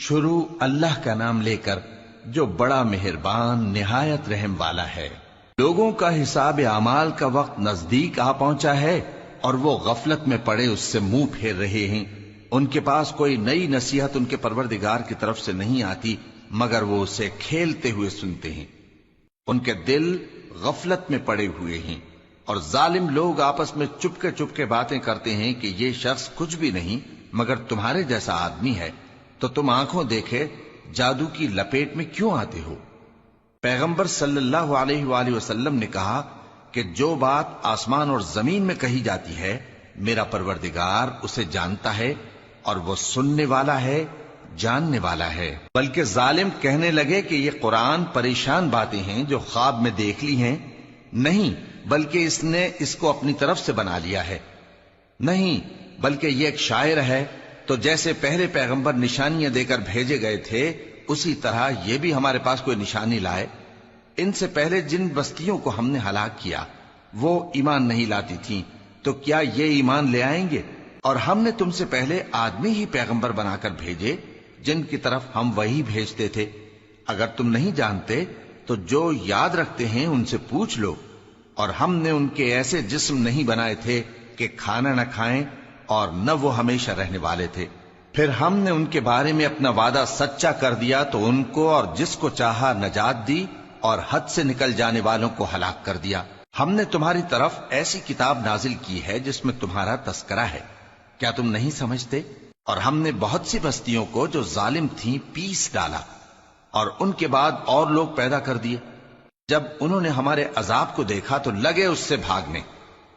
شروع اللہ کا نام لے کر جو بڑا مہربان نہایت رحم والا ہے۔ لوگوں کا حساب اعمال کا وقت نزدیک آ پہنچا ہے اور وہ غفلت میں پڑے اس سے منہ پھیر رہے ہیں۔ ان کے پاس کوئی نئی نصیحت ان کے پروردگار کی طرف سے نہیں آتی مگر وہ اسے کھیلتے ہوئے سنتے ہیں۔ ان کے دل غفلت میں پڑے ہوئے ہیں اور ظالم لوگ آپس میں چپکے باتیں کرتے ہیں کہ یہ شخص کچھ بھی نہیں مگر تمہارے جیسا آدمی ہے، تو تم آنکھوں دیکھے جادو کی لپیٹ میں کیوں آتے ہو؟ پیغمبر صلی اللہ علیہ وآلہ وسلم نے کہا کہ جو بات آسمان اور زمین میں کہی جاتی ہے میرا پروردگار اسے جانتا ہے اور وہ سننے والا ہے، جاننے والا ہے۔ بلکہ ظالم کہنے لگے کہ یہ قرآن پریشان باتیں ہیں جو خواب میں دیکھ لی ہیں، نہیں بلکہ اس نے اس کو اپنی طرف سے بنا لیا ہے، نہیں بلکہ یہ ایک شاعر ہے۔ تو جیسے پہلے پیغمبر نشانیاں دے کر بھیجے گئے تھے اسی طرح یہ بھی ہمارے پاس کوئی نشانی لائے۔ ان سے پہلے جن بستیوں کو ہم نے ہلاک کیا وہ ایمان نہیں لاتی تھیں، تو کیا یہ ایمان لے آئیں گے؟ اور ہم نے تم سے پہلے آدمی ہی پیغمبر بنا کر بھیجے جن کی طرف ہم وہی بھیجتے تھے۔ اگر تم نہیں جانتے تو جو یاد رکھتے ہیں ان سے پوچھ لو۔ اور ہم نے ان کے ایسے جسم نہیں بنائے تھے کہ کھانا نہ کھائیں اور نہ وہ ہمیشہ رہنے والے تھے۔ پھر ہم نے ان کے بارے میں اپنا وعدہ سچا کر دیا تو ان کو اور جس کو چاہا نجات دی اور حد سے نکل جانے والوں کو ہلاک کر دیا۔ ہم نے تمہاری طرف ایسی کتاب نازل کی ہے جس میں تمہارا تذکرہ ہے، کیا تم نہیں سمجھتے؟ اور ہم نے بہت سی بستیوں کو جو ظالم تھیں پیس ڈالا اور ان کے بعد اور لوگ پیدا کر دیے۔ جب انہوں نے ہمارے عذاب کو دیکھا تو لگے اس سے بھاگنے۔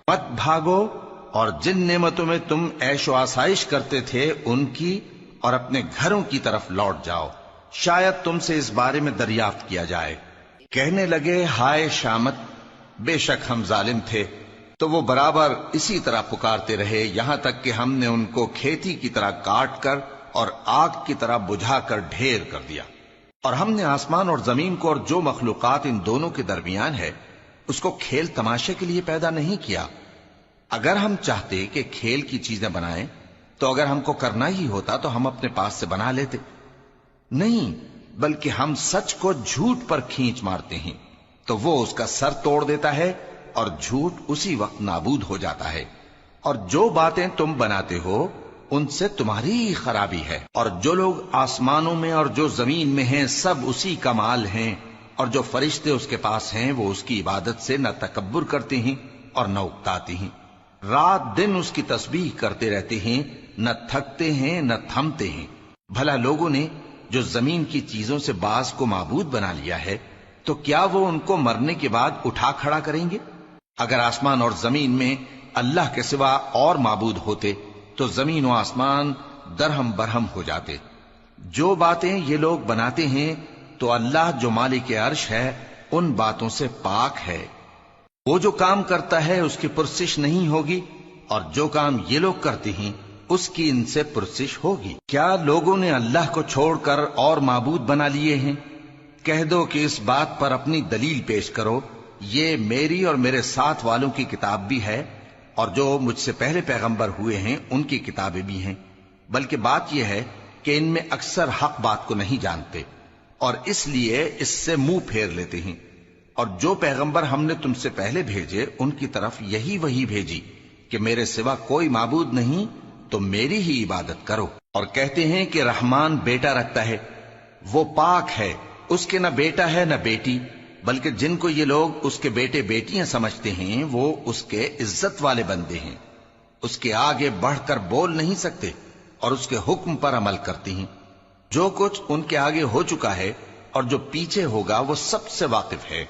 مت بھاگو اور جن نعمتوں میں تم عیش و آسائش کرتے تھے ان کی اور اپنے گھروں کی طرف لوٹ جاؤ، شاید تم سے اس بارے میں دریافت کیا جائے۔ کہنے لگے ہائے شامت، بے شک ہم ظالم تھے۔ تو وہ برابر اسی طرح پکارتے رہے یہاں تک کہ ہم نے ان کو کھیتی کی طرح کاٹ کر اور آگ کی طرح بجھا کر ڈھیر کر دیا۔ اور ہم نے آسمان اور زمین کو اور جو مخلوقات ان دونوں کے درمیان ہے اس کو کھیل تماشے کے لیے پیدا نہیں کیا۔ اگر ہم چاہتے کہ کھیل کی چیزیں بنائیں تو اگر ہم کو کرنا ہی ہوتا تو ہم اپنے پاس سے بنا لیتے، نہیں بلکہ ہم سچ کو جھوٹ پر کھینچ مارتے ہیں تو وہ اس کا سر توڑ دیتا ہے اور جھوٹ اسی وقت نابود ہو جاتا ہے۔ اور جو باتیں تم بناتے ہو ان سے تمہاری ہی خرابی ہے۔ اور جو لوگ آسمانوں میں اور جو زمین میں ہیں سب اسی کا مال ہیں، اور جو فرشتے اس کے پاس ہیں وہ اس کی عبادت سے نہ تکبر کرتے ہیں اور نہ اکتاتے ہیں، رات دن اس کی تسبیح کرتے رہتے ہیں، نہ تھکتے ہیں نہ تھمتے ہیں۔ بھلا لوگوں نے جو زمین کی چیزوں سے بعض کو معبود بنا لیا ہے تو کیا وہ ان کو مرنے کے بعد اٹھا کھڑا کریں گے؟ اگر آسمان اور زمین میں اللہ کے سوا اور معبود ہوتے تو زمین و آسمان درہم برہم ہو جاتے۔ جو باتیں یہ لوگ بناتے ہیں تو اللہ جو مالک عرش ہے ان باتوں سے پاک ہے۔ وہ جو کام کرتا ہے اس کی پرسش نہیں ہوگی، اور جو کام یہ لوگ کرتے ہیں اس کی ان سے پرسش ہوگی۔ کیا لوگوں نے اللہ کو چھوڑ کر اور معبود بنا لیے ہیں؟ کہہ دو کہ اس بات پر اپنی دلیل پیش کرو، یہ میری اور میرے ساتھ والوں کی کتاب بھی ہے اور جو مجھ سے پہلے پیغمبر ہوئے ہیں ان کی کتابیں بھی ہیں۔ بلکہ بات یہ ہے کہ ان میں اکثر حق بات کو نہیں جانتے اور اس لیے اس سے منہ پھیر لیتے ہیں۔ اور جو پیغمبر ہم نے تم سے پہلے بھیجے ان کی طرف یہی وحی بھیجی کہ میرے سوا کوئی معبود نہیں تو میری ہی عبادت کرو۔ اور کہتے ہیں کہ رحمان بیٹا رکھتا ہے، وہ پاک ہے، اس کے نہ بیٹا ہے نہ بیٹی، بلکہ جن کو یہ لوگ اس کے بیٹے بیٹیاں سمجھتے ہیں وہ اس کے عزت والے بندے ہیں، اس کے آگے بڑھ کر بول نہیں سکتے اور اس کے حکم پر عمل کرتے ہیں۔ جو کچھ ان کے آگے ہو چکا ہے اور جو پیچھے ہوگا وہ سب سے واقف ہے،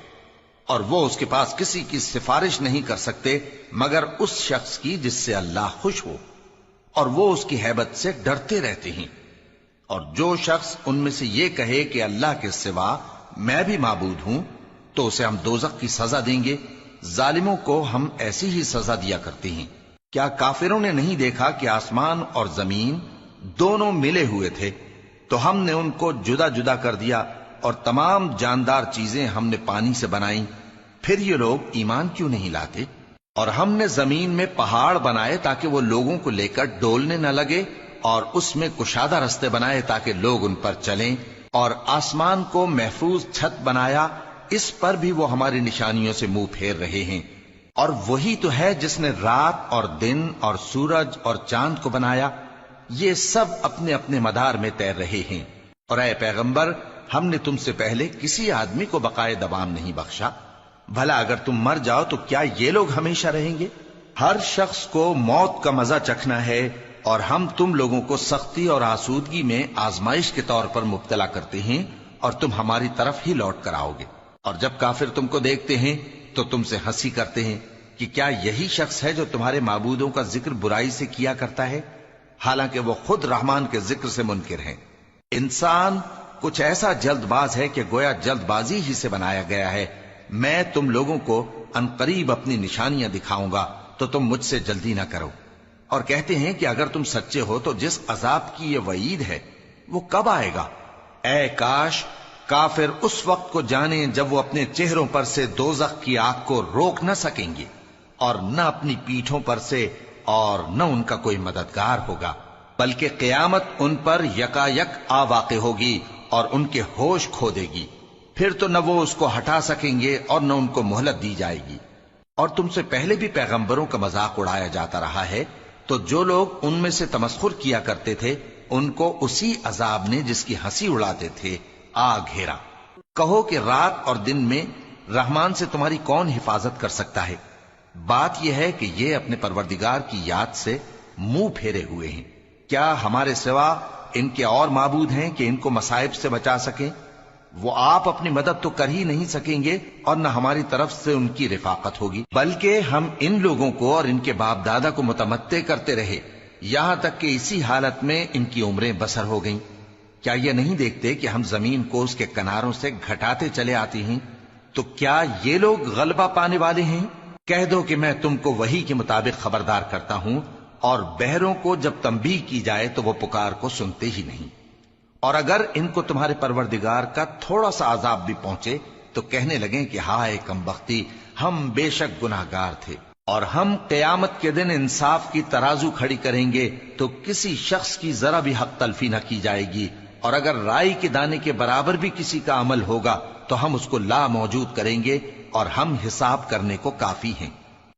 اور وہ اس کے پاس کسی کی سفارش نہیں کر سکتے مگر اس شخص کی جس سے اللہ خوش ہو، اور وہ اس کی ہیبت سے ڈرتے رہتے ہیں۔ اور جو شخص ان میں سے یہ کہے کہ اللہ کے سوا میں بھی معبود ہوں تو اسے ہم دوزخ کی سزا دیں گے۔ ظالموں کو ہم ایسی ہی سزا دیا کرتے ہیں۔ کیا کافروں نے نہیں دیکھا کہ آسمان اور زمین دونوں ملے ہوئے تھے تو ہم نے ان کو جدا جدا کر دیا اور تمام جاندار چیزیں ہم نے پانی سے بنائیں، پھر یہ لوگ ایمان کیوں نہیں لاتے؟ اور ہم نے زمین میں پہاڑ بنائے تاکہ وہ لوگوں کو لے کر ڈولنے نہ لگے اور اس میں کشادہ رستے بنائے تاکہ لوگ ان پر چلیں، اور آسمان کو محفوظ چھت بنایا، اس پر بھی وہ ہماری نشانیوں سے منہ پھیر رہے ہیں۔ اور وہی تو ہے جس نے رات اور دن اور سورج اور چاند کو بنایا، یہ سب اپنے اپنے مدار میں تیر رہے ہیں۔ اور اے پیغمبر، ہم نے تم سے پہلے کسی آدمی کو بقائے دوام نہیں بخشا، بھلا اگر تم مر جاؤ تو کیا یہ لوگ ہمیشہ رہیں گے؟ ہر شخص کو موت کا مزہ چکھنا ہے، اور ہم تم لوگوں کو سختی اور آسودگی میں آزمائش کے طور پر مبتلا کرتے ہیں، اور تم ہماری طرف ہی لوٹ کر آؤ گے۔ اور جب کافر تم کو دیکھتے ہیں تو تم سے ہنسی کرتے ہیں کہ کیا یہی شخص ہے جو تمہارے معبودوں کا ذکر برائی سے کیا کرتا ہے، حالانکہ وہ خود رحمان کے ذکر سے منکر ہیں۔ انسان کچھ ایسا جلد باز ہے کہ گویا جلد بازی ہی سے بنایا گیا ہے۔ میں تم لوگوں کو عنقریب اپنی نشانیاں دکھاؤں گا تو تم مجھ سے جلدی نہ کرو۔ اور کہتے ہیں کہ اگر تم سچے ہو تو جس عذاب کی یہ وعید ہے وہ کب آئے گا؟ اے کاش کافر اس وقت کو جانیں جب وہ اپنے چہروں پر سے دوزخ کی آگ کو روک نہ سکیں گے، اور نہ اپنی پیٹھوں پر سے، اور نہ ان کا کوئی مددگار ہوگا، بلکہ قیامت ان پر یکا یک آ واقع ہوگی اور ان کے ہوش کھو دے گی، پھر تو نہ وہ اس کو ہٹا سکیں گے اور نہ ان کو مہلت دی جائے گی۔ اور تم سے پہلے بھی پیغمبروں کا مذاق اڑایا جاتا رہا ہے، تو جو لوگ ان میں سے تمسخر کیا کرتے تھے ان کو اسی عذاب نے جس کی ہنسی اڑاتے تھے آ گھیرا۔ کہو کہ رات اور دن میں رحمان سے تمہاری کون حفاظت کر سکتا ہے؟ بات یہ ہے کہ یہ اپنے پروردگار کی یاد سے منہ پھیرے ہوئے ہیں۔ کیا ہمارے سوا ان کے اور معبود ہیں کہ ان کو مصائب سے بچا سکیں؟ وہ آپ اپنی مدد تو کر ہی نہیں سکیں گے، اور نہ ہماری طرف سے ان کی رفاقت ہوگی، بلکہ ہم ان لوگوں کو اور ان کے باپ دادا کو متمتع کرتے رہے، یہاں تک کہ اسی حالت میں ان کی عمریں بسر ہو گئیں۔ کیا یہ نہیں دیکھتے کہ ہم زمین کو اس کے کناروں سے گھٹاتے چلے آتے ہیں؟ تو کیا یہ لوگ غلبہ پانے والے ہیں؟ کہہ دو کہ میں تم کو وحی کے مطابق خبردار کرتا ہوں، اور بہروں کو جب تنبیہ کی جائے تو وہ پکار کو سنتے ہی نہیں۔ اور اگر ان کو تمہارے پروردگار کا تھوڑا سا عذاب بھی پہنچے تو کہنے لگیں کہ ہائے کمبختی، ہم بے شک گناہگار تھے۔ اور ہم قیامت کے دن انصاف کی ترازو کھڑی کریں گے تو کسی شخص کی ذرا بھی حق تلفی نہ کی جائے گی، اور اگر رائی کے دانے کے برابر بھی کسی کا عمل ہوگا تو ہم اس کو لا موجود کریں گے، اور ہم حساب کرنے کو کافی ہیں۔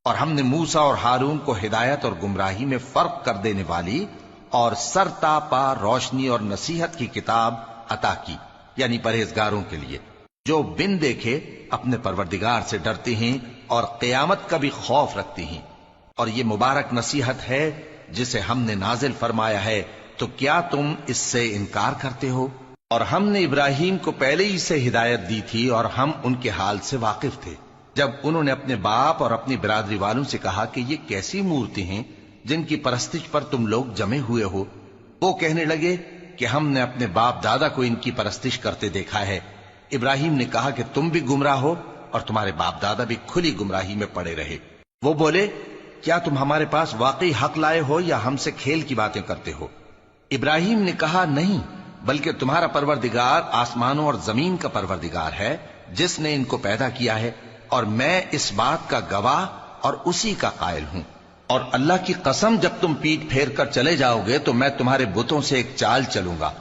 اور ہم نے موسیٰ اور ہارون کو ہدایت اور گمراہی میں فرق کر دینے والی اور سر تا پا روشنی اور نصیحت کی کتاب عطا کی، یعنی پرہیزگاروں کے لیے جو بن دیکھے اپنے پروردگار سے ڈرتے ہیں اور قیامت کا بھی خوف رکھتے ہیں۔ اور یہ مبارک نصیحت ہے جسے ہم نے نازل فرمایا ہے، تو کیا تم اس سے انکار کرتے ہو؟ اور ہم نے ابراہیم کو پہلے ہی سے ہدایت دی تھی، اور ہم ان کے حال سے واقف تھے۔ جب انہوں نے اپنے باپ اور اپنی برادری والوں سے کہا کہ یہ کیسی مورتی ہیں جن کی پرستش پر تم لوگ جمے ہوئے ہو، وہ کہنے لگے کہ ہم نے اپنے باپ دادا کو ان کی پرستش کرتے دیکھا ہے۔ ابراہیم نے کہا کہ تم بھی گمراہ ہو اور تمہارے باپ دادا بھی کھلی گمراہی میں پڑے رہے۔ وہ بولے، کیا تم ہمارے پاس واقعی حق لائے ہو یا ہم سے کھیل کی باتیں کرتے ہو؟ ابراہیم نے کہا، نہیں، بلکہ تمہارا پروردگار آسمانوں اور زمین کا پروردگار ہے جس نے ان کو پیدا کیا ہے، اور میں اس بات کا گواہ اور اسی کا قائل ہوں۔ اور اللہ کی قسم، جب تم پیٹ پھیر کر چلے جاؤ گے تو میں تمہارے بتوں سے ایک چال چلوں گا۔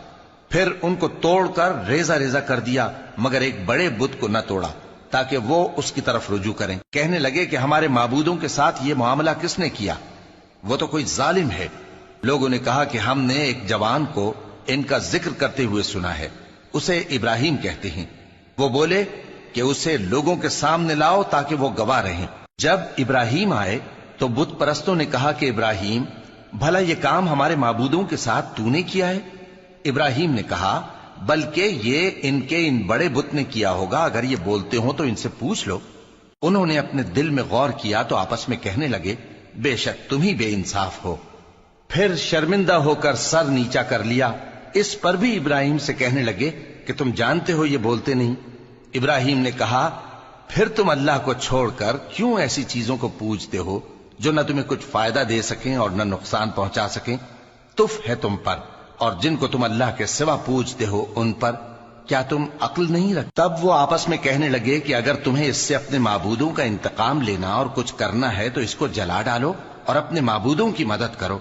پھر ان کو توڑ کر ریزہ ریزہ کر دیا، مگر ایک بڑے بت کو نہ توڑا تاکہ وہ اس کی طرف رجوع کریں۔ کہنے لگے کہ ہمارے معبودوں کے ساتھ یہ معاملہ کس نے کیا؟ وہ تو کوئی ظالم ہے۔ لوگوں نے کہا کہ ہم نے ایک جوان کو ان کا ذکر کرتے ہوئے سنا ہے، اسے ابراہیم کہتے ہیں۔ وہ بولے کہ اسے لوگوں کے سامنے لاؤ تاکہ وہ گواہ رہیں۔ جب ابراہیم آئے تو بت پرستوں نے کہا کہ ابراہیم، بھلا یہ کام ہمارے معبودوں کے ساتھ تو نے کیا ہے؟ ابراہیم نے کہا، بلکہ یہ ان کے ان بڑے بت نے کیا ہوگا، اگر یہ بولتے ہوں تو ان سے پوچھ لو۔ انہوں نے اپنے دل میں غور کیا تو آپس میں کہنے لگے، بے شک تم ہی بے انصاف ہو۔ پھر شرمندہ ہو کر سر نیچا کر لیا۔ اس پر بھی ابراہیم سے کہنے لگے کہ تم جانتے ہو یہ بولتے نہیں۔ ابراہیم نے کہا، پھر تم اللہ کو چھوڑ کر کیوں ایسی چیزوں کو پوجتے ہو جو نہ تمہیں کچھ فائدہ دے سکیں اور نہ نقصان پہنچا سکیں؟ تف ہے تم پر اور جن کو تم اللہ کے سوا پوجتے ہو ان پر، کیا تم عقل نہیں رکھتے؟ تب وہ آپس میں کہنے لگے کہ اگر تمہیں اس سے اپنے معبودوں کا انتقام لینا اور کچھ کرنا ہے تو اس کو جلا ڈالو اور اپنے معبودوں کی مدد کرو۔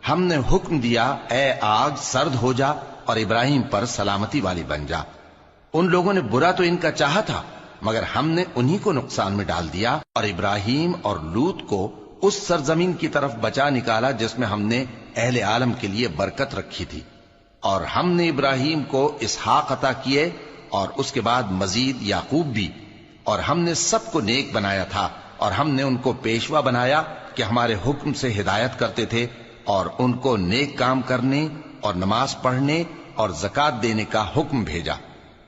ہم نے حکم دیا اے آگ سرد ہو جا اور ابراہیم پر سلامتی والی بن جا۔ ان لوگوں نے برا تو ان کا چاہا تھا، مگر ہم نے انہی کو نقصان میں ڈال دیا اور ابراہیم اور لوط کو اس سرزمین کی طرف بچا نکالا جس میں ہم نے اہل عالم کے لیے برکت رکھی تھی۔ اور ہم نے ابراہیم کو اسحاق عطا کیے اور اس کے بعد مزید یعقوب بھی، اور ہم نے سب کو نیک بنایا تھا، اور ہم نے ان کو پیشوا بنایا کہ ہمارے حکم سے ہدایت کرتے تھے، اور ان کو نیک کام کرنے اور نماز پڑھنے اور زکوٰۃ دینے کا حکم بھیجا،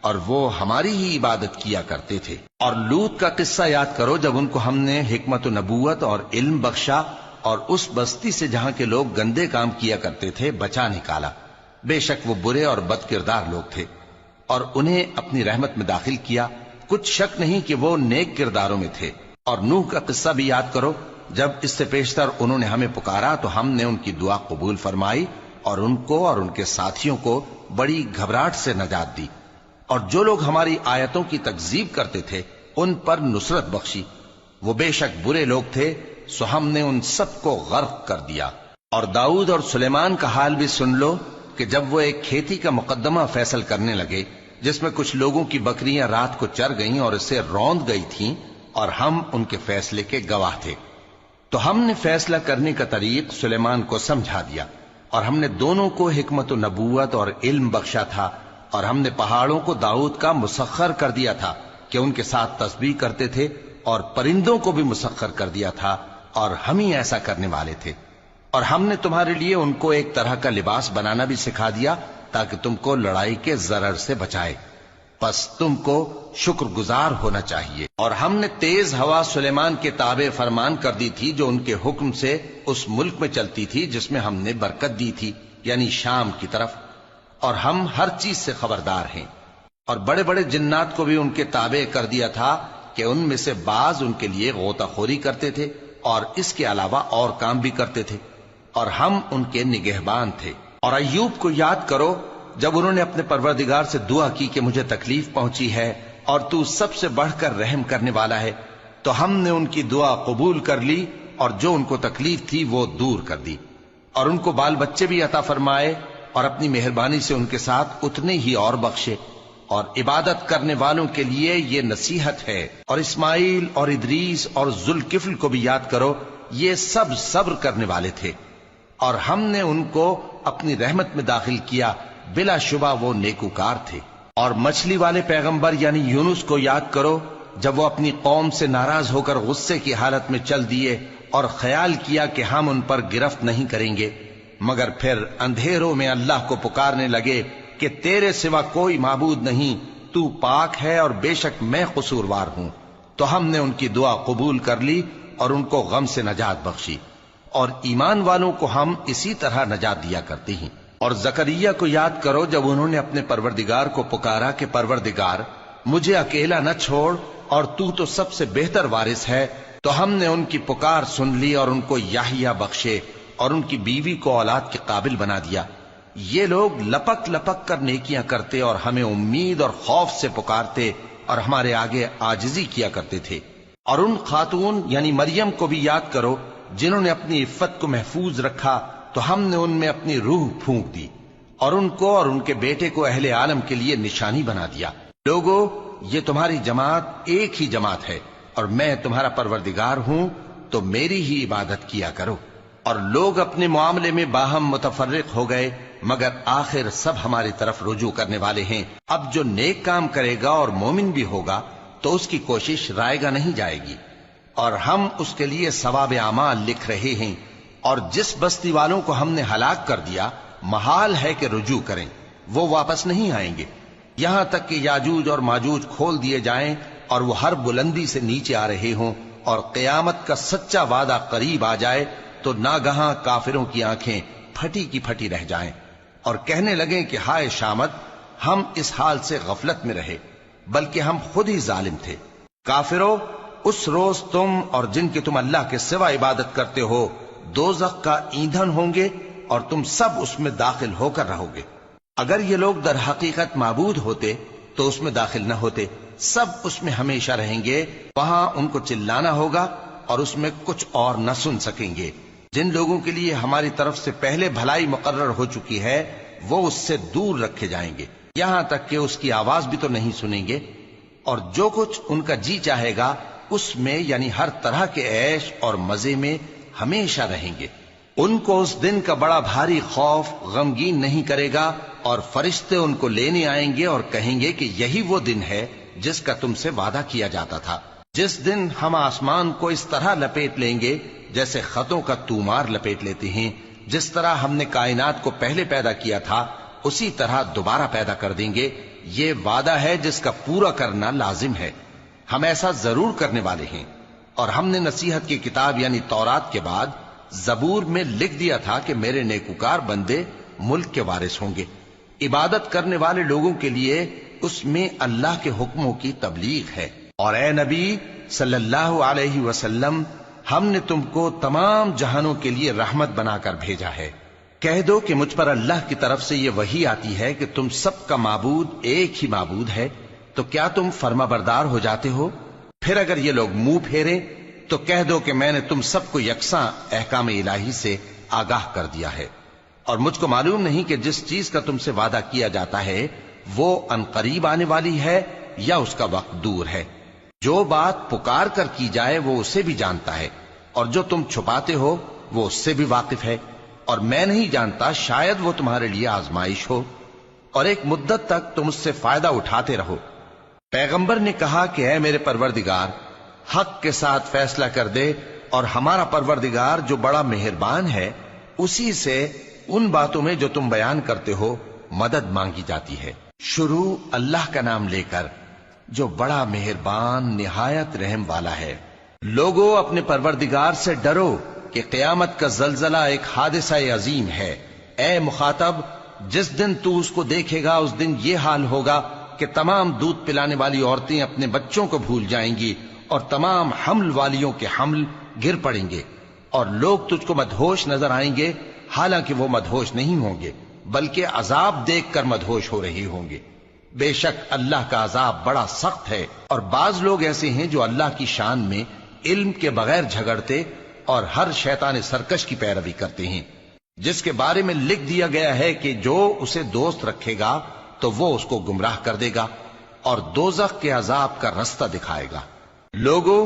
اور وہ ہماری ہی عبادت کیا کرتے تھے۔ اور لوط کا قصہ یاد کرو جب ان کو ہم نے حکمت و نبوت اور علم بخشا اور اس بستی سے جہاں کے لوگ گندے کام کیا کرتے تھے بچا نکالا۔ بے شک وہ برے اور بد کردار لوگ تھے، اور انہیں اپنی رحمت میں داخل کیا، کچھ شک نہیں کہ وہ نیک کرداروں میں تھے۔ اور نوح کا قصہ بھی یاد کرو، جب اس سے پیشتر انہوں نے ہمیں پکارا تو ہم نے ان کی دعا قبول فرمائی اور ان کو اور ان کے ساتھیوں کو بڑی گھبراہٹ سے نجات دی، اور جو لوگ ہماری آیتوں کی تکذیب کرتے تھے ان پر نصرت بخشی۔ وہ بے شک برے لوگ تھے، سو ہم نے ان سب کو غرق کر دیا۔ اور داؤد اور سلیمان کا حال بھی سن لو کہ جب وہ ایک کھیتی کا مقدمہ فیصل کرنے لگے جس میں کچھ لوگوں کی بکریاں رات کو چر گئیں اور اسے روند گئی تھیں، اور ہم ان کے فیصلے کے گواہ تھے، تو ہم نے فیصلہ کرنے کا طریق سلیمان کو سمجھا دیا، اور ہم نے دونوں کو حکمت و نبوت اور علم بخشا تھا، اور ہم نے پہاڑوں کو داؤد کا مسخر کر دیا تھا کہ ان کے ساتھ تسبیح کرتے تھے، اور پرندوں کو بھی مسخر کر دیا تھا، اور ہم ہی ایسا کرنے والے تھے۔ اور ہم نے تمہارے لیے ان کو ایک طرح کا لباس بنانا بھی سکھا دیا تاکہ تم کو لڑائی کے ضرر سے بچائے، پس تم کو شکر گزار ہونا چاہیے۔ اور ہم نے تیز ہوا سلیمان کے تابع فرمان کر دی تھی جو ان کے حکم سے اس ملک میں چلتی تھی جس میں ہم نے برکت دی تھی، یعنی شام کی طرف، اور ہم ہر چیز سے خبردار ہیں۔ اور بڑے بڑے جنات کو بھی ان کے تابع کر دیا تھا کہ ان میں سے بعض ان کے لیے غوطہ خوری کرتے تھے اور اس کے علاوہ اور کام بھی کرتے تھے، اور ہم ان کے نگہبان تھے۔ اور ایوب کو یاد کرو جب انہوں نے اپنے پروردگار سے دعا کی کہ مجھے تکلیف پہنچی ہے اور تو سب سے بڑھ کر رحم کرنے والا ہے، تو ہم نے ان کی دعا قبول کر لی اور جو ان کو تکلیف تھی وہ دور کر دی، اور ان کو بال بچے بھی عطا فرمائے، اور اپنی مہربانی سے ان کے ساتھ اتنے ہی اور بخشے۔ اور عبادت کرنے والوں کے لیے یہ نصیحت ہے۔ اور اسماعیل اور ادریس اور ذوالکفل کو بھی یاد کرو، یہ سب صبر کرنے والے تھے، اور ہم نے ان کو اپنی رحمت میں داخل کیا، بلا شبہ وہ نیکوکار تھے۔ اور مچھلی والے پیغمبر یعنی یونس کو یاد کرو جب وہ اپنی قوم سے ناراض ہو کر غصے کی حالت میں چل دیے اور خیال کیا کہ ہم ان پر گرفت نہیں کریں گے، مگر پھر اندھیروں میں اللہ کو پکارنے لگے کہ تیرے سوا کوئی معبود نہیں، تو پاک ہے اور بے شک میں قصوروار ہوں، تو ہم نے ان کی دعا قبول کر لی اور ان کو غم سے نجات بخشی، اور ایمان والوں کو ہم اسی طرح نجات دیا کرتے ہیں۔ اور زکریا کو یاد کرو جب انہوں نے اپنے پروردگار کو پکارا کہ پروردگار مجھے اکیلا نہ چھوڑ اور تو سب سے بہتر وارث ہے، تو ہم نے ان کی پکار سن لی اور ان کو یحییٰ بخشے اور ان کی بیوی کو اولاد کے قابل بنا دیا۔ یہ لوگ لپک لپک کر نیکیاں کرتے اور ہمیں امید اور خوف سے پکارتے اور ہمارے آگے عاجزی کیا کرتے تھے۔ اور ان خاتون یعنی مریم کو بھی یاد کرو جنہوں نے اپنی عفت کو محفوظ رکھا، تو ہم نے ان میں اپنی روح پھونک دی اور ان کو اور ان کے بیٹے کو اہل عالم کے لیے نشانی بنا دیا۔ لوگو، یہ تمہاری جماعت ایک ہی جماعت ہے اور میں تمہارا پروردگار ہوں، تو میری ہی عبادت کیا کرو۔ اور لوگ اپنے معاملے میں باہم متفرق ہو گئے، مگر آخر سب ہماری طرف رجوع کرنے والے ہیں۔ اب جو نیک کام کرے گا اور مومن بھی ہوگا تو اس کی کوشش رائے گا نہیں جائے گی، اور ہم اس کے لیے ثواب اعمال لکھ رہے ہیں۔ اور جس بستی والوں کو ہم نے ہلاک کر دیا محال ہے کہ رجوع کریں، وہ واپس نہیں آئیں گے، یہاں تک کہ یاجوج اور ماجوج کھول دیے جائیں اور وہ ہر بلندی سے نیچے آ رہے ہوں، اور قیامت کا سچا وعدہ قریب آ جائے تو ناگہاں کافروں کی آنکھیں پھٹی کی پھٹی رہ جائیں اور کہنے لگیں کہ ہائے شامت، ہم اس حال سے غفلت میں رہے، بلکہ ہم خود ہی ظالم تھے۔ کافرو، اس روز تم اور جن کی تم اللہ کے سوا عبادت کرتے ہو دوزخ کا ایندھن ہوں گے اور تم سب اس میں داخل ہو کر رہو گے۔ اگر یہ لوگ در حقیقت معبود ہوتے تو اس میں داخل نہ ہوتے، سب اس میں ہمیشہ رہیں گے، وہاں ان کو چلانا ہوگا اور اس میں کچھ اور نہ سن سکیں گے۔ جن لوگوں کے لیے ہماری طرف سے پہلے بھلائی مقرر ہو چکی ہے وہ اس سے دور رکھے جائیں گے، یہاں تک کہ اس کی آواز بھی تو نہیں سنیں گے، اور جو کچھ ان کا جی چاہے گا اس میں یعنی ہر طرح کے عیش اور مزے میں ہمیشہ رہیں گے۔ ان کو اس دن کا بڑا بھاری خوف غمگین نہیں کرے گا، اور فرشتے ان کو لینے آئیں گے اور کہیں گے کہ یہی وہ دن ہے جس کا تم سے وعدہ کیا جاتا تھا، جس دن ہم آسمان کو اس طرح لپیٹ لیں گے جیسے خطوں کا تومار لپیٹ لیتے ہیں، جس طرح ہم نے کائنات کو پہلے پیدا کیا تھا اسی طرح دوبارہ پیدا کر دیں گے۔ یہ وعدہ ہے جس کا پورا کرنا لازم ہے، ہم ایسا ضرور کرنے والے ہیں۔ اور ہم نے نصیحت کی کتاب یعنی تورات کے بعد زبور میں لکھ دیا تھا کہ میرے نیکوکار بندے ملک کے وارث ہوں گے۔ عبادت کرنے والے لوگوں کے لیے اس میں اللہ کے حکموں کی تبلیغ ہے۔ اور اے نبی صلی اللہ علیہ وسلم، ہم نے تم کو تمام جہانوں کے لیے رحمت بنا کر بھیجا ہے۔ کہہ دو کہ مجھ پر اللہ کی طرف سے یہ وحی آتی ہے کہ تم سب کا معبود ایک ہی معبود ہے، تو کیا تم فرما بردار ہو جاتے ہو؟ پھر اگر یہ لوگ منہ پھیرے تو کہہ دو کہ میں نے تم سب کو یکساں احکام الہی سے آگاہ کر دیا ہے، اور مجھ کو معلوم نہیں کہ جس چیز کا تم سے وعدہ کیا جاتا ہے وہ عنقریب آنے والی ہے یا اس کا وقت دور ہے۔ جو بات پکار کر کی جائے وہ اسے بھی جانتا ہے، اور جو تم چھپاتے ہو وہ اس سے بھی واقف ہے، اور میں نہیں جانتا شاید وہ تمہارے لیے آزمائش ہو، اور ایک مدت تک تم اس سے فائدہ اٹھاتے رہو۔ پیغمبر نے کہا کہ اے میرے پروردگار، حق کے ساتھ فیصلہ کر دے، اور ہمارا پروردگار جو بڑا مہربان ہے اسی سے ان باتوں میں جو تم بیان کرتے ہو مدد مانگی جاتی ہے۔ شروع اللہ کا نام لے کر جو بڑا مہربان نہایت رحم والا ہے۔ لوگو اپنے پروردگار سے ڈرو کہ قیامت کا زلزلہ ایک حادثہ عظیم ہے۔ اے مخاطب، جس دن تو اس کو دیکھے گا اس دن یہ حال ہوگا کہ تمام دودھ پلانے والی عورتیں اپنے بچوں کو بھول جائیں گی، اور تمام حمل والیوں کے حمل گر پڑیں گے، اور لوگ تجھ کو مدہوش نظر آئیں گے، حالانکہ وہ مدہوش نہیں ہوں گے بلکہ عذاب دیکھ کر مدہوش ہو رہے ہوں گے۔ بے شک اللہ کا عذاب بڑا سخت ہے، اور بعض لوگ ایسے ہیں جو اللہ کی شان میں علم کے بغیر جھگڑتے اور ہر شیطان سرکش کی پیروی کرتے ہیں، جس کے بارے میں لکھ دیا گیا ہے کہ جو اسے دوست رکھے گا تو وہ اس کو گمراہ کر دے گا اور دوزخ کے عذاب کا رستہ دکھائے گا۔ لوگو،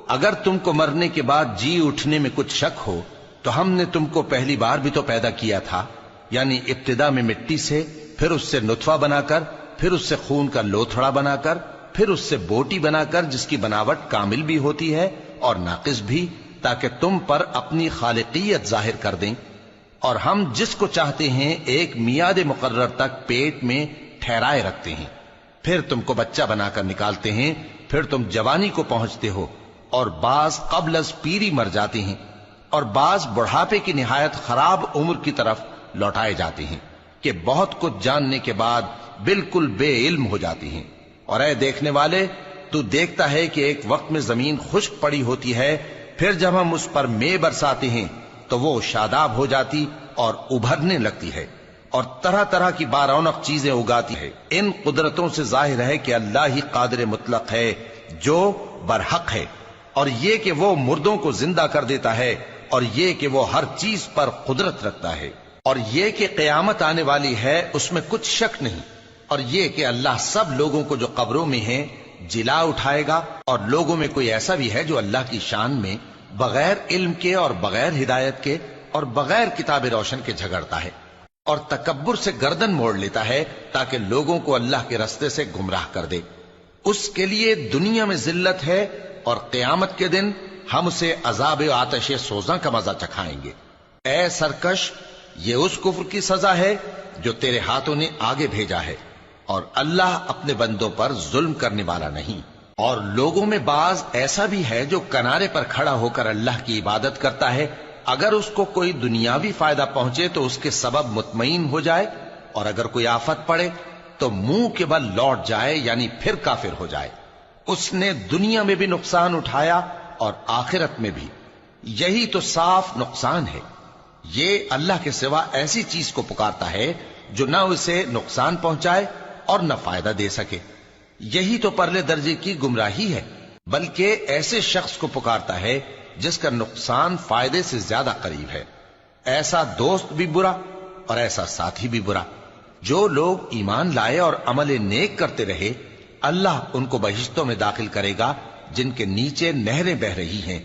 اگر تم کو مرنے کے بعد جی اٹھنے میں کچھ شک ہو تو ہم نے تم کو پہلی بار بھی تو پیدا کیا تھا، یعنی ابتدا میں مٹی سے، پھر اس سے نطفہ بنا کر، پھر اس سے خون کا لوتھڑا بنا کر، پھر اس سے بوٹی بنا کر جس کی بناوٹ کامل بھی ہوتی ہے اور ناقص بھی، تاکہ تم پر اپنی خالقیت ظاہر کر دیں۔ اور ہم جس کو چاہتے ہیں ایک میعاد مقرر تک پیٹ میں ٹھہرائے رکھتے ہیں، پھر تم کو بچہ بنا کر نکالتے ہیں، پھر تم جوانی کو پہنچتے ہو، اور بعض قبل از پیری مر جاتے ہیں، اور بعض بڑھاپے کی نہایت خراب عمر کی طرف لوٹائے جاتے ہیں کہ بہت کچھ جاننے کے بعد بالکل بے علم ہو جاتی ہیں۔ اور اے دیکھنے والے، تو دیکھتا ہے کہ ایک وقت میں زمین خشک پڑی ہوتی ہے، پھر جب ہم اس پر مے برساتے ہیں تو وہ شاداب ہو جاتی اور ابھرنے لگتی ہے، اور طرح طرح کی بارونق چیزیں اگاتی ہے۔ ان قدرتوں سے ظاہر ہے کہ اللہ ہی قادر مطلق ہے جو برحق ہے، اور یہ کہ وہ مردوں کو زندہ کر دیتا ہے، اور یہ کہ وہ ہر چیز پر قدرت رکھتا ہے، اور یہ کہ قیامت آنے والی ہے اس میں کچھ شک نہیں، اور یہ کہ اللہ سب لوگوں کو جو قبروں میں ہیں جلا اٹھائے گا، اور لوگوں میں کوئی ایسا بھی ہے جو اللہ کی شان میں بغیر علم کے اور بغیر ہدایت کے اور بغیر کتاب روشن کے جھگڑتا ہے، اور تکبر سے گردن موڑ لیتا ہے تاکہ لوگوں کو اللہ کے رستے سے گمراہ کر دے۔ اس کے لیے دنیا میں ذلت ہے، اور قیامت کے دن ہم اسے عذاب آتش سوزاں کا مزہ چکھائیں گے۔ اے سرکش، یہ اس کفر کی سزا ہے جو تیرے ہاتھوں نے آگے بھیجا ہے، اور اللہ اپنے بندوں پر ظلم کرنے والا نہیں۔ اور لوگوں میں بعض ایسا بھی ہے جو کنارے پر کھڑا ہو کر اللہ کی عبادت کرتا ہے، اگر اس کو کوئی دنیاوی فائدہ پہنچے تو اس کے سبب مطمئن ہو جائے، اور اگر کوئی آفت پڑے تو منہ کے بل لوٹ جائے، یعنی پھر کافر ہو جائے۔ اس نے دنیا میں بھی نقصان اٹھایا اور آخرت میں بھی، یہی تو صاف نقصان ہے۔ یہ اللہ کے سوا ایسی چیز کو پکارتا ہے جو نہ اسے نقصان پہنچائے اور نہ فائدہ دے سکے، یہی تو پرلے درجے کی گمراہی ہے۔ بلکہ ایسے شخص کو پکارتا ہے جس کا نقصان فائدے سے زیادہ قریب ہے۔ ایسا دوست بھی برا اور ایسا ساتھی بھی برا۔ جو لوگ ایمان لائے اور عمل نیک کرتے رہے، اللہ ان کو بہشتوں میں داخل کرے گا جن کے نیچے نہریں بہ رہی ہیں۔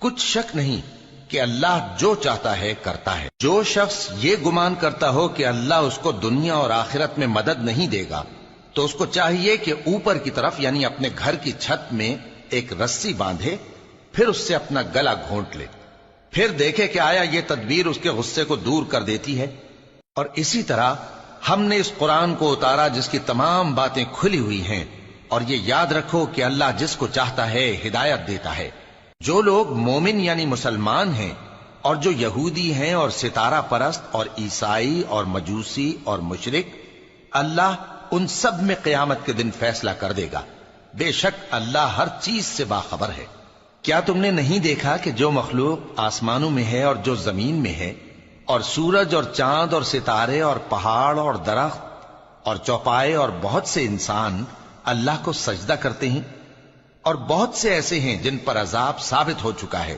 کچھ شک نہیں کہ اللہ جو چاہتا ہے کرتا ہے۔ جو شخص یہ گمان کرتا ہو کہ اللہ اس کو دنیا اور آخرت میں مدد نہیں دے گا، تو اس کو چاہیے کہ اوپر کی طرف یعنی اپنے گھر کی چھت میں ایک رسی باندھے، پھر اس سے اپنا گلا گھونٹ لے، پھر دیکھے کہ آیا یہ تدبیر اس کے غصے کو دور کر دیتی ہے۔ اور اسی طرح ہم نے اس قرآن کو اتارا جس کی تمام باتیں کھلی ہوئی ہیں، اور یہ یاد رکھو کہ اللہ جس کو چاہتا ہے ہدایت دیتا ہے۔ جو لوگ مومن یعنی مسلمان ہیں اور جو یہودی ہیں اور ستارہ پرست اور عیسائی اور مجوسی اور مشرک، اللہ ان سب میں قیامت کے دن فیصلہ کر دے گا۔ بے شک اللہ ہر چیز سے باخبر ہے۔ کیا تم نے نہیں دیکھا کہ جو مخلوق آسمانوں میں ہے اور جو زمین میں ہے، اور سورج اور چاند اور ستارے اور پہاڑ اور درخت اور چوپائے اور بہت سے انسان اللہ کو سجدہ کرتے ہیں، اور بہت سے ایسے ہیں جن پر عذاب ثابت ہو چکا ہے،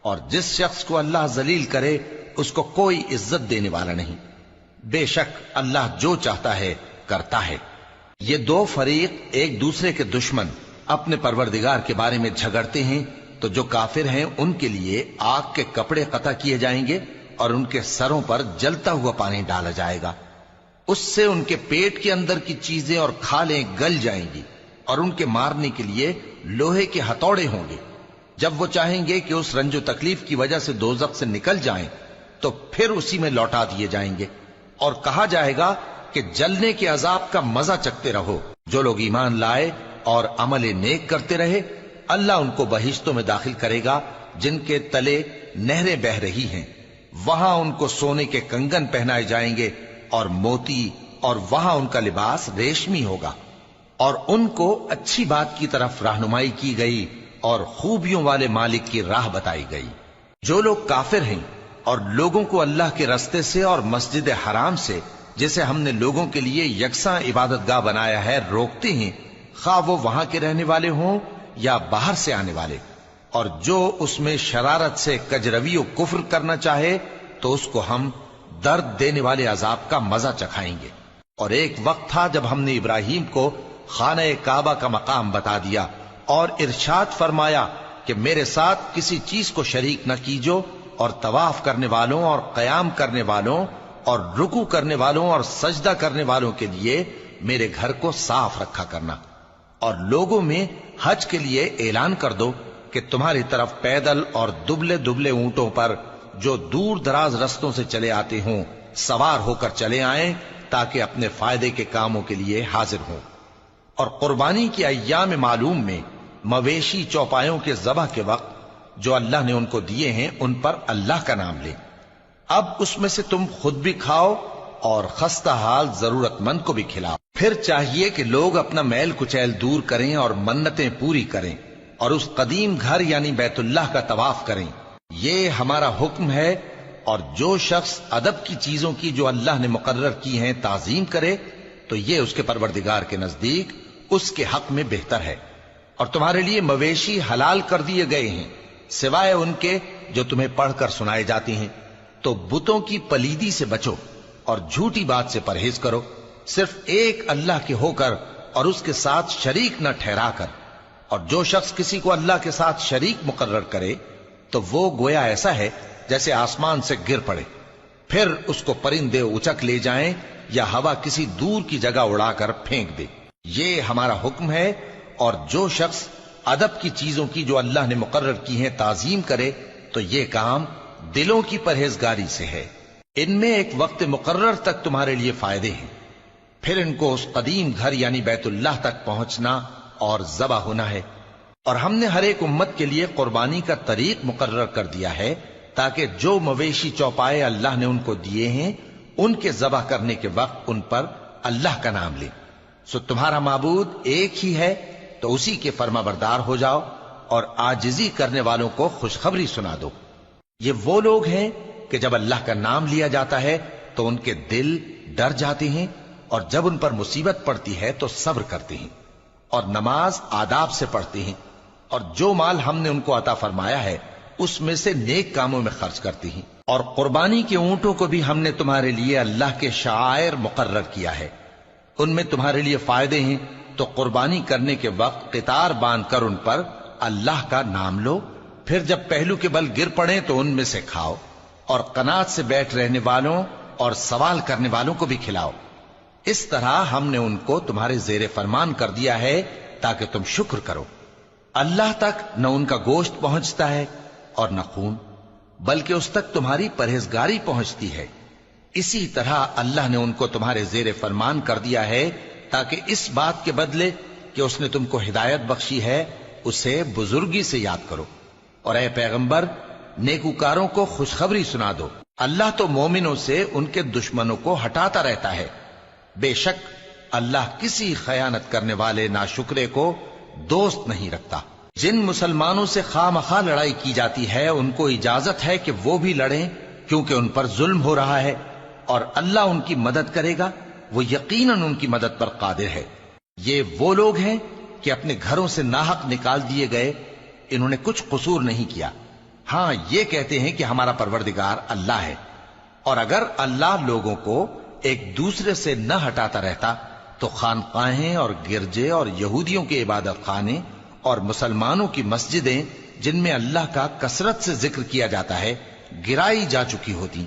اور جس شخص کو اللہ ذلیل کرے اس کو کوئی عزت دینے والا نہیں۔ بے شک اللہ جو چاہتا ہے کرتا ہے۔ یہ دو فریق ایک دوسرے کے دشمن اپنے پروردگار کے بارے میں جھگڑتے ہیں، تو جو کافر ہیں ان کے لیے آگ کے کپڑے قطع کیے جائیں گے اور ان کے سروں پر جلتا ہوا پانی ڈالا جائے گا۔ اس سے ان کے پیٹ کے اندر کی چیزیں اور کھالیں گل جائیں گی، اور ان کے مارنے کے لیے لوہے کے ہتھوڑے ہوں گے۔ جب وہ چاہیں گے کہ اس رنج و تکلیف کی وجہ سے دوزخ سے نکل جائیں تو پھر اسی میں لوٹا دیے جائیں گے، اور کہا جائے گا کہ جلنے کے عذاب کا مزہ چکھتے رہو۔ جو لوگ ایمان لائے اور عمل نیک کرتے رہے، اللہ ان کو بہشتوں میں داخل کرے گا جن کے تلے نہریں بہ رہی ہیں۔ وہاں ان کو سونے کے کنگن پہنائے جائیں گے اور موتی، اور وہاں ان کا لباس ریشمی ہوگا، اور ان کو اچھی بات کی طرف رہنمائی کی گئی اور خوبیوں والے مالک کی راہ بتائی گئی۔ جو لوگ کافر ہیں اور لوگوں کو اللہ کے رستے سے اور مسجد حرام سے، جسے ہم نے لوگوں کے لیے یکساں عبادت گاہ بنایا ہے، روکتے ہیں، خواہ وہ وہاں کے رہنے والے ہوں یا باہر سے آنے والے، اور جو اس میں شرارت سے کجروی و کفر کرنا چاہے تو اس کو ہم درد دینے والے عذاب کا مزہ چکھائیں گے۔ اور ایک وقت تھا جب ہم نے ابراہیم کو خانہ کعبہ کا مقام بتا دیا اور ارشاد فرمایا کہ میرے ساتھ کسی چیز کو شریک نہ کیجو، اور طواف کرنے والوں اور قیام کرنے والوں اور رکوع کرنے والوں اور سجدہ کرنے والوں کے لیے میرے گھر کو صاف رکھا کرنا۔ اور لوگوں میں حج کے لیے اعلان کر دو کہ تمہاری طرف پیدل اور دبلے دبلے اونٹوں پر جو دور دراز رستوں سے چلے آتے ہوں سوار ہو کر چلے آئیں، تاکہ اپنے فائدے کے کاموں کے لیے حاضر ہوں۔ اور قربانی کی ایام معلوم میں مویشی چوپایوں کے ذبح کے وقت جو اللہ نے ان کو دیے ہیں ان پر اللہ کا نام لیں۔ اب اس میں سے تم خود بھی کھاؤ اور خستہ حال ضرورت مند کو بھی کھلاؤ۔ پھر چاہیے کہ لوگ اپنا میل کچیل دور کریں اور منتیں پوری کریں، اور اس قدیم گھر یعنی بیت اللہ کا طواف کریں۔ یہ ہمارا حکم ہے، اور جو شخص ادب کی چیزوں کی جو اللہ نے مقرر کی ہیں تعظیم کرے تو یہ اس کے پروردگار کے نزدیک اس کے حق میں بہتر ہے۔ اور تمہارے لیے مویشی حلال کر دیے گئے ہیں سوائے ان کے جو تمہیں پڑھ کر سنائے جاتے ہیں۔ تو بتوں کی پلیدی سے بچو اور جھوٹی بات سے پرہیز کرو، صرف ایک اللہ کے ہو کر اور اس کے ساتھ شریک نہ ٹھہرا کر۔ اور جو شخص کسی کو اللہ کے ساتھ شریک مقرر کرے تو وہ گویا ایسا ہے جیسے آسمان سے گر پڑے، پھر اس کو پرندے اچک لے جائیں یا ہوا کسی دور کی جگہ اڑا کر پھینک دے۔ یہ ہمارا حکم ہے، اور جو شخص ادب کی چیزوں کی جو اللہ نے مقرر کی ہیں تعظیم کرے تو یہ کام دلوں کی پرہیزگاری سے ہے۔ ان میں ایک وقت مقرر تک تمہارے لیے فائدے ہیں، پھر ان کو اس قدیم گھر یعنی بیت اللہ تک پہنچنا اور ذبح ہونا ہے۔ اور ہم نے ہر ایک امت کے لیے قربانی کا طریق مقرر کر دیا ہے، تاکہ جو مویشی چوپائے اللہ نے ان کو دیے ہیں ان کے ذبح کرنے کے وقت ان پر اللہ کا نام لیں۔ سو تمہارا معبود ایک ہی ہے، تو اسی کے فرما بردار ہو جاؤ اور عاجزی کرنے والوں کو خوشخبری سنا دو۔ یہ وہ لوگ ہیں کہ جب اللہ کا نام لیا جاتا ہے تو ان کے دل ڈر جاتے ہیں، اور جب ان پر مصیبت پڑتی ہے تو صبر کرتے ہیں، اور نماز آداب سے پڑھتے ہیں۔ اور جو مال ہم نے ان کو عطا فرمایا ہے اس میں سے نیک کاموں میں خرچ کرتی ہیں۔ اور قربانی کے اونٹوں کو بھی ہم نے تمہارے لیے اللہ کے شعائر مقرر کیا ہے، ان میں تمہارے لیے فائدے ہیں، تو قربانی کرنے کے وقت قطار باندھ کر ان پر اللہ کا نام لو، پھر جب پہلو کے بل گر پڑیں تو ان میں سے کھاؤ، اور قناعت سے بیٹھ رہنے والوں اور سوال کرنے والوں کو بھی کھلاؤ۔ اس طرح ہم نے ان کو تمہارے زیر فرمان کر دیا ہے تاکہ تم شکر کرو۔ اللہ تک نہ ان کا گوشت پہنچتا ہے اور نہ خون، بلکہ اس تک تمہاری پرہیزگاری پہنچتی ہے۔ اسی طرح اللہ نے ان کو تمہارے زیر فرمان کر دیا ہے تاکہ اس بات کے بدلے کہ اس نے تم کو ہدایت بخشی ہے اسے بزرگی سے یاد کرو۔ اور اے پیغمبر، نیکوکاروں کو خوشخبری سنا دو، اللہ تو مومنوں سے ان کے دشمنوں کو ہٹاتا رہتا ہے۔ بے شک اللہ کسی خیانت کرنے والے ناشکرے کو دوست نہیں رکھتا۔ جن مسلمانوں سے خواہ مخواہ لڑائی کی جاتی ہے ان کو اجازت ہے کہ وہ بھی لڑیں، کیونکہ ان پر ظلم ہو رہا ہے، اور اللہ ان کی مدد کرے گا، وہ یقیناً ان کی مدد پر قادر ہے۔ یہ وہ لوگ ہیں کہ اپنے گھروں سے ناحق نکال دیے گئے، انہوں نے کچھ قصور نہیں کیا، ہاں یہ کہتے ہیں کہ ہمارا پروردگار اللہ ہے۔ اور اگر اللہ لوگوں کو ایک دوسرے سے نہ ہٹاتا رہتا تو خانقاہیں اور گرجے اور یہودیوں کے عبادت خانے اور مسلمانوں کی مسجدیں جن میں اللہ کا کثرت سے ذکر کیا جاتا ہے گرائی جا چکی ہوتی۔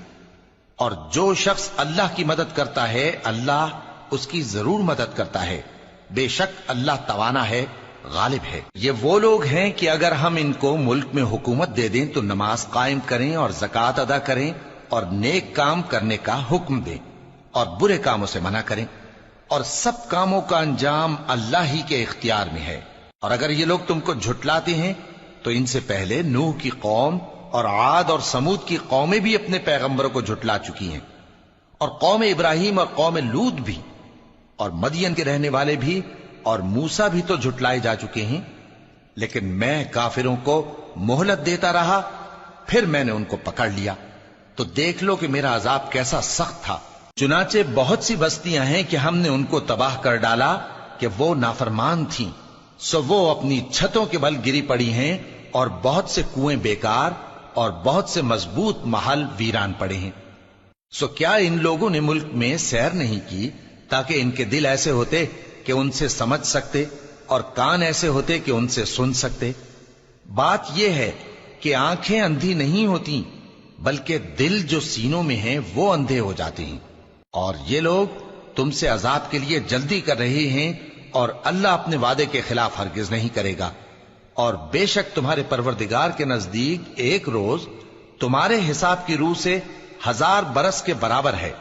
اور جو شخص اللہ کی مدد کرتا ہے اللہ اس کی ضرور مدد کرتا ہے، بے شک اللہ توانا ہے، غالب ہے۔ یہ وہ لوگ ہیں کہ اگر ہم ان کو ملک میں حکومت دے دیں تو نماز قائم کریں اور زکوٰۃ ادا کریں اور نیک کام کرنے کا حکم دیں اور برے کاموں سے منع کریں، اور سب کاموں کا انجام اللہ ہی کے اختیار میں ہے۔ اور اگر یہ لوگ تم کو جھٹلاتے ہیں تو ان سے پہلے نوح کی قوم اور عاد اور سمود کی قومیں بھی اپنے پیغمبروں کو جھٹلا چکی ہیں، اور قوم ابراہیم اور قوم لوط بھی، اور مدین کے رہنے والے بھی، اور موسیٰ بھی تو جھٹلائے جا چکے ہیں۔ لیکن میں کافروں کو مہلت دیتا رہا، پھر میں نے ان کو پکڑ لیا، تو دیکھ لو کہ میرا عذاب کیسا سخت تھا۔ چنانچہ بہت سی بستیاں ہیں کہ ہم نے ان کو تباہ کر ڈالا کہ وہ نافرمان تھیں، سو وہ اپنی چھتوں کے بل گری پڑی ہیں، اور بہت سے کنویں بیکار اور بہت سے مضبوط محل ویران پڑے ہیں۔ سو کیا ان لوگوں نے ملک میں سیر نہیں کی تاکہ ان کے دل ایسے ہوتے کہ ان سے سمجھ سکتے اور کان ایسے ہوتے کہ ان سے سن سکتے؟ بات یہ ہے کہ آنکھیں اندھی نہیں ہوتی، بلکہ دل جو سینوں میں ہیں وہ اندھے ہو جاتے ہیں۔ اور یہ لوگ تم سے عذاب کے لیے جلدی کر رہے ہیں، اور اللہ اپنے وعدے کے خلاف ہرگز نہیں کرے گا۔ اور بے شک تمہارے پروردگار کے نزدیک ایک روز تمہارے حساب کی روح سے 1000 برس کے برابر ہے۔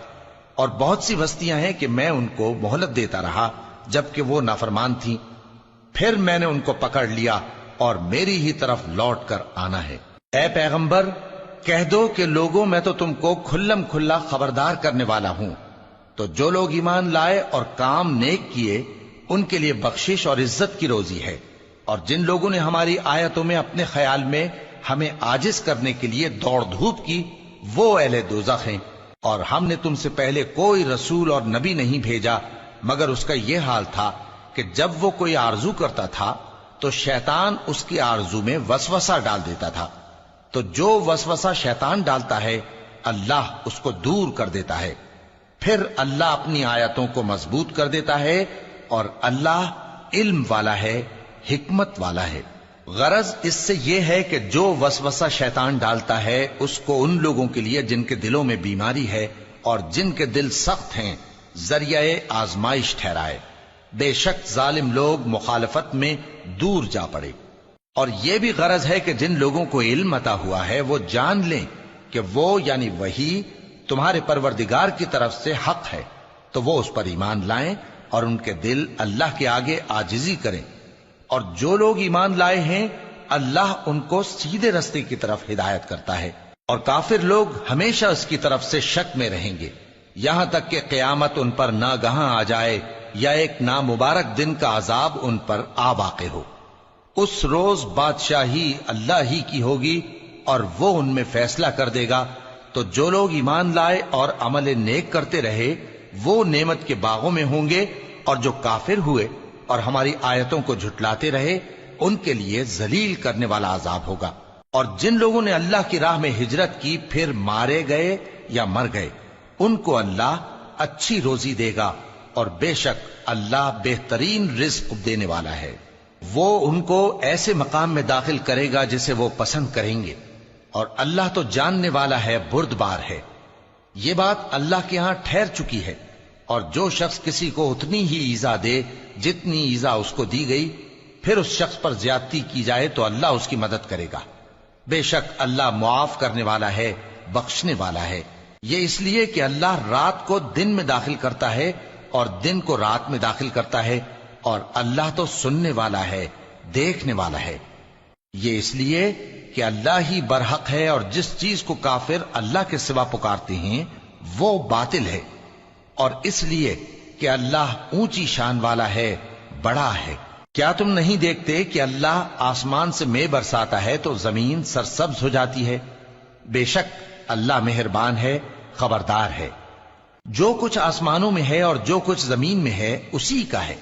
اور بہت سی بستیاں ہیں کہ میں ان کو مہلت دیتا رہا جبکہ وہ نافرمان تھیں، پھر میں نے ان کو پکڑ لیا اور میری ہی طرف لوٹ کر آنا ہے۔ اے پیغمبر، کہہ دو کہ لوگوں میں تو تم کو کھلم کھلا خبردار کرنے والا ہوں، تو جو لوگ ایمان لائے اور کام نیک کیے ان کے لیے بخشش اور عزت کی روزی ہے، اور جن لوگوں نے ہماری آیتوں میں اپنے خیال میں ہمیں عاجز کرنے کے لیے دوڑ دھوپ کی وہ اہل دوزخ ہیں۔ اور ہم نے تم سے پہلے کوئی رسول اور نبی نہیں بھیجا مگر اس کا یہ حال تھا کہ جب وہ کوئی آرزو کرتا تھا تو شیطان اس کی آرزو میں وسوسہ ڈال دیتا تھا، تو جو وسوسہ شیطان ڈالتا ہے اللہ اس کو دور کر دیتا ہے، پھر اللہ اپنی آیتوں کو مضبوط کر دیتا ہے، اور اللہ علم والا ہے، حکمت والا ہے۔ غرض اس سے یہ ہے کہ جو وسوسہ شیطان ڈالتا ہے اس کو ان لوگوں کے لیے جن کے دلوں میں بیماری ہے اور جن کے دل سخت ہیں ذریعہ آزمائش ٹھہرائے۔ بے شک ظالم لوگ مخالفت میں دور جا پڑے۔ اور یہ بھی غرض ہے کہ جن لوگوں کو علم عطا ہوا ہے وہ جان لیں کہ وہ یعنی وحی تمہارے پروردگار کی طرف سے حق ہے، تو وہ اس پر ایمان لائیں اور ان کے دل اللہ کے آگے عاجزی کریں۔ اور جو لوگ ایمان لائے ہیں اللہ ان کو سیدھے رستے کی طرف ہدایت کرتا ہے، اور کافر لوگ ہمیشہ اس کی طرف سے شک میں رہیں گے یہاں تک کہ قیامت ان پر ناگہاں آ جائے یا ایک نامبارک دن کا عذاب ان پر آ واقع ہو۔ اس روز بادشاہی اللہ ہی کی ہوگی اور وہ ان میں فیصلہ کر دے گا، تو جو لوگ ایمان لائے اور عمل نیک کرتے رہے وہ نعمت کے باغوں میں ہوں گے، اور جو کافر ہوئے اور ہماری آیتوں کو جھٹلاتے رہے ان کے لیے ذلیل کرنے والا عذاب ہوگا۔ اور جن لوگوں نے اللہ کی راہ میں ہجرت کی پھر مارے گئے یا مر گئے ان کو اللہ اچھی روزی دے گا، اور بے شک اللہ بہترین رزق دینے والا ہے۔ وہ ان کو ایسے مقام میں داخل کرے گا جسے وہ پسند کریں گے، اور اللہ تو جاننے والا ہے، بردبار ہے۔ یہ بات اللہ کے ہاں ٹھہر چکی ہے، اور جو شخص کسی کو اتنی ہی ایذا دے جتنی ایذا اس کو دی گئی، پھر اس شخص پر زیادتی کی جائے تو اللہ اس کی مدد کرے گا۔ بے شک اللہ معاف کرنے والا ہے، بخشنے والا ہے۔ یہ اس لیے کہ اللہ رات کو دن میں داخل کرتا ہے اور دن کو رات میں داخل کرتا ہے، اور اللہ تو سننے والا ہے، دیکھنے والا ہے۔ یہ اس لیے کہ اللہ ہی برحق ہے، اور جس چیز کو کافر اللہ کے سوا پکارتے ہیں وہ باطل ہے، اور اس لیے کہ اللہ اونچی شان والا ہے، بڑا ہے۔ کیا تم نہیں دیکھتے کہ اللہ آسمان سے مے برساتا ہے تو زمین سرسبز ہو جاتی ہے؟ بے شک اللہ مہربان ہے، خبردار ہے۔ جو کچھ آسمانوں میں ہے اور جو کچھ زمین میں ہے اسی کا ہے،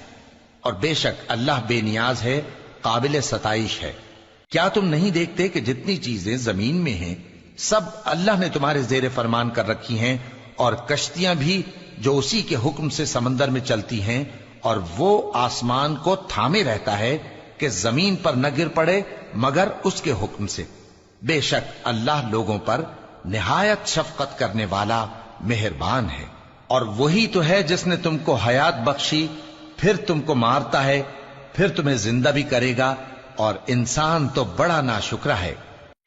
اور بے شک اللہ بے نیاز ہے، قابل ستائش ہے۔ کیا تم نہیں دیکھتے کہ جتنی چیزیں زمین میں ہیں سب اللہ نے تمہارے زیر فرمان کر رکھی ہیں، اور کشتیاں بھی جو اسی کے حکم سے سمندر میں چلتی ہیں، اور وہ آسمان کو تھامے رہتا ہے کہ زمین پر نہ گر پڑے مگر اس کے حکم سے۔ بے شک اللہ لوگوں پر نہایت شفقت کرنے والا، مہربان ہے۔ اور وہی تو ہے جس نے تم کو حیات بخشی، پھر تم کو مارتا ہے، پھر تمہیں زندہ بھی کرے گا، اور انسان تو بڑا ناشکرا ہے۔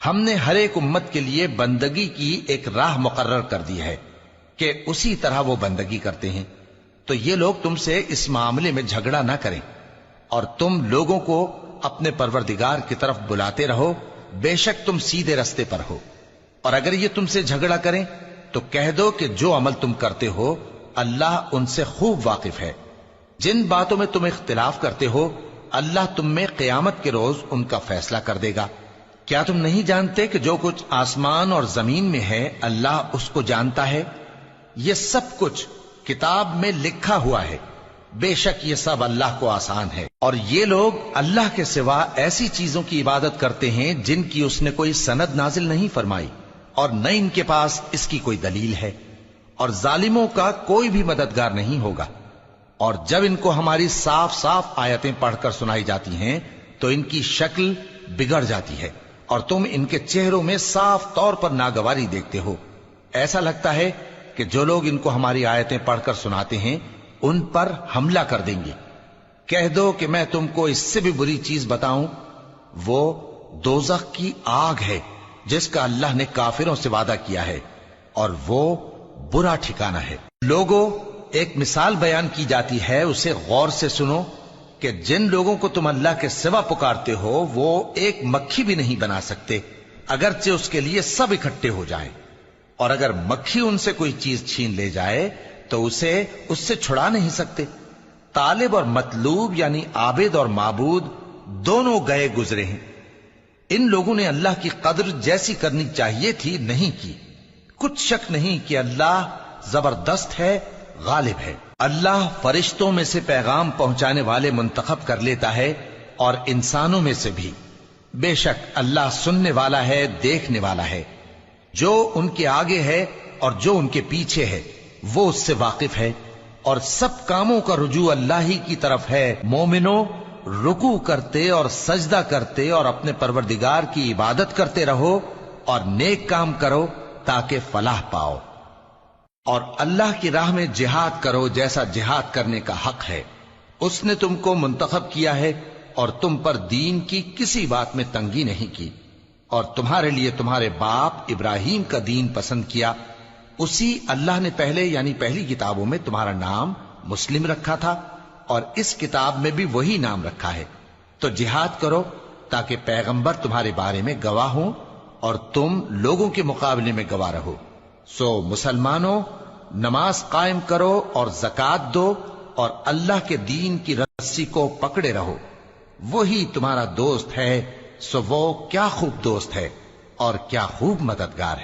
ہم نے ہر ایک امت کے لیے بندگی کی ایک راہ مقرر کر دی ہے کہ اسی طرح وہ بندگی کرتے ہیں، تو یہ لوگ تم سے اس معاملے میں جھگڑا نہ کریں، اور تم لوگوں کو اپنے پروردگار کی طرف بلاتے رہو، بے شک تم سیدھے رستے پر ہو۔ اور اگر یہ تم سے جھگڑا کریں تو کہہ دو کہ جو عمل تم کرتے ہو اللہ ان سے خوب واقف ہے۔ جن باتوں میں تم اختلاف کرتے ہو اللہ تم میں قیامت کے روز ان کا فیصلہ کر دے گا۔ کیا تم نہیں جانتے کہ جو کچھ آسمان اور زمین میں ہے اللہ اس کو جانتا ہے؟ یہ سب کچھ کتاب میں لکھا ہوا ہے، بے شک یہ سب اللہ کو آسان ہے۔ اور یہ لوگ اللہ کے سوا ایسی چیزوں کی عبادت کرتے ہیں جن کی اس نے کوئی سند نازل نہیں فرمائی، اور نہ ان کے پاس اس کی کوئی دلیل ہے، اور ظالموں کا کوئی بھی مددگار نہیں ہوگا۔ اور جب ان کو ہماری صاف صاف آیتیں پڑھ کر سنائی جاتی ہیں تو ان کی شکل بگڑ جاتی ہے، اور تم ان کے چہروں میں صاف طور پر ناگواری دیکھتے ہو۔ ایسا لگتا ہے کہ جو لوگ ان کو ہماری آیتیں پڑھ کر سناتے ہیں ان پر حملہ کر دیں گے۔ کہہ دو کہ میں تم کو اس سے بھی بری چیز بتاؤں، وہ دوزخ کی آگ ہے جس کا اللہ نے کافروں سے وعدہ کیا ہے، اور وہ برا ٹھکانہ ہے۔ لوگوں، ایک مثال بیان کی جاتی ہے، اسے غور سے سنو کہ جن لوگوں کو تم اللہ کے سوا پکارتے ہو وہ ایک مکھی بھی نہیں بنا سکتے اگرچہ اس کے لیے سب اکٹھے ہو جائیں، اور اگر مکھی ان سے کوئی چیز چھین لے جائے تو اسے اس سے چھڑا نہیں سکتے۔ طالب اور مطلوب یعنی عابد اور معبود دونوں گئے گزرے ہیں۔ ان لوگوں نے اللہ کی قدر جیسی کرنی چاہیے تھی نہیں کی۔ کچھ شک نہیں کہ اللہ زبردست ہے، غالب ہے۔ اللہ فرشتوں میں سے پیغام پہنچانے والے منتخب کر لیتا ہے اور انسانوں میں سے بھی۔ بے شک اللہ سننے والا ہے، دیکھنے والا ہے۔ جو ان کے آگے ہے اور جو ان کے پیچھے ہے وہ اس سے واقف ہے، اور سب کاموں کا رجوع اللہ ہی کی طرف ہے۔ مومنوں، رکوع کرتے اور سجدہ کرتے اور اپنے پروردگار کی عبادت کرتے رہو اور نیک کام کرو تاکہ فلاح پاؤ، اور اللہ کی راہ میں جہاد کرو جیسا جہاد کرنے کا حق ہے۔ اس نے تم کو منتخب کیا ہے اور تم پر دین کی کسی بات میں تنگی نہیں کی، اور تمہارے لیے تمہارے باپ ابراہیم کا دین پسند کیا۔ اسی اللہ نے پہلے یعنی پہلی کتابوں میں تمہارا نام مسلم رکھا تھا، اور اس کتاب میں بھی وہی نام رکھا ہے۔ تو جہاد کرو تاکہ پیغمبر تمہارے بارے میں گواہ ہوں اور تم لوگوں کے مقابلے میں گواہ رہو۔ سو مسلمانوں، نماز قائم کرو اور زکوٰۃ دو اور اللہ کے دین کی رسی کو پکڑے رہو، وہی تمہارا دوست ہے۔ سو وہ کیا خوب دوست ہے اور کیا خوب مددگار ہے۔